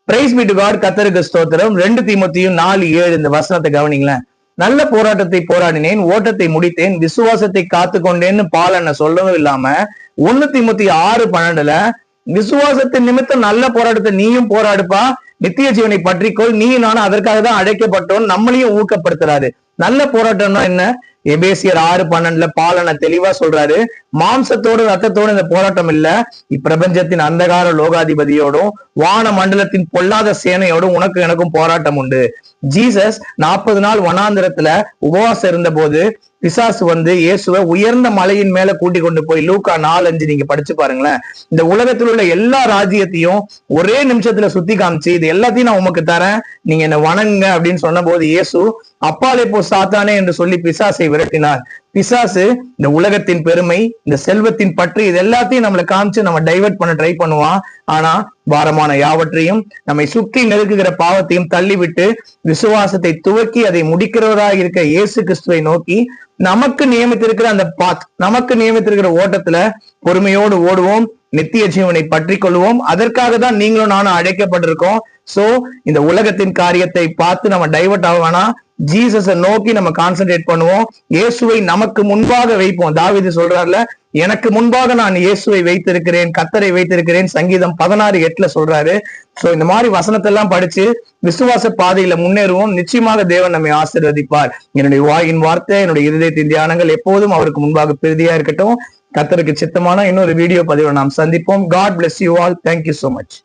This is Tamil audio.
Price B to God. கர்த்தருக்கு ஸ்தோத்திரம். 2 தீமோத்தேயு 4:7 இந்த வசனத்தை கவனிங்களேன். நல்ல போராட்டத்தை போராடினேன், ஓட்டத்தை முடித்தேன், விசுவாசத்தை காத்து கொண்டேன்னு பாலனை சொல்லவும் இல்லாம 1 தீமோத்தேயு 6:12 விசுவாசத்தின் நிமித்தம் நல்ல போராட்டத்தை நீயும் போராடுப்பா, நித்திய ஜீவனை பற்றிக்கொள், நீ நானும் அதற்காக தான் அழைக்கப்பட்டோம், நம்மளையும் ஊக்கப்படுத்துறாரு. நல்ல போராட்டம்னா என்ன? எபேசியர் 6:12 பாலனை தெளிவா சொல்றாரு. மாம்சத்தோடு ரத்தத்தோடு இந்த போராட்டம் இல்ல, இப்பிரபஞ்சத்தின் அந்தகார லோகாதிபதியோடும் வான மண்டலத்தின் பொல்லாத சேனையோடும் உனக்கு எனக்கும் போராட்டம் உண்டு. ஜீசஸ் 40 நாள் வனாந்திரத்துல உபவாசம் இருந்த போது பிசாசு வந்து இயேசுவை உயர்ந்த மலையின் மேல கூட்டி கொண்டு போய் லூக்கா 4:5 நீங்க படிச்சு பாருங்களேன். இந்த உலகத்தில் உள்ள எல்லா ராஜ்யத்தையும் ஒரே நிமிஷத்துல சுத்தி காமிச்சு இது எல்லாத்தையும் நான் உமக்கு தரேன், நீங்க என்ன வணங்குங்க அப்படின்னு சொன்ன போது இயேசு அப்பாலே போ சாத்தானே என்று சொல்லி பிசாசை விரட்டினார். பிசாசு இந்த உலகத்தின் பெருமை, இந்த செல்வத்தின் பற்று, இது எல்லாத்தையும் நம்மளை காமிச்சு நம்ம டைவர்ட் பண்ண ட்ரை பண்ணுவான். ஆனா பாரமான யாவற்றையும் நம்மை சுற்றி நெருக்குகிற பாவத்தையும் தள்ளிவிட்டு விசுவாசத்தை துவக்கி அதை முடிக்கிறவராக இருக்க இயேசு கிறிஸ்துவை நோக்கி நமக்கு நியமித்திருக்கிற அந்த நமக்கு நியமித்திருக்கிற ஓட்டத்துல பொறுமையோடு ஓடுவோம், நித்திய ஜீவனை பற்றி கொள்வோம். அதற்காக தான் நீங்களும் நானும் அழைக்கப்பட்டிருக்கோம். சோ இந்த உலகத்தின் காரியத்தை பார்த்து நம்ம டைவர்ட் ஆக ஜீசஸை நோக்கி நம்ம கான்சென்ட்ரேட் பண்ணுவோம். இயேசுவை நமக்கு முன்பாக வைப்போம். தாவீது சொல்றாருல, எனக்கு முன்பாக நான் இயேசுவை வைத்திருக்கிறேன், கர்த்தரை வைத்திருக்கிறேன், சங்கீதம் 16:8 சொல்றாரு. சோ இந்த மாதிரி வசனத்தை எல்லாம் படிச்சு விசுவாச பாதையில முன்னேறுவோம். நிச்சயமாக தேவன் நம்மை ஆசீர்வதிப்பார். என்னுடைய வாயின் வார்த்தை, என்னுடைய இருதயத்தின் தியானங்கள் எப்போதும் அவருக்கு முன்பாக பிரதியா இருக்கட்டும். கர்த்தருக்கு சித்தமான இன்னொரு வீடியோ பதிவை நாம் சந்திப்போம். God bless you all. Thank you so much.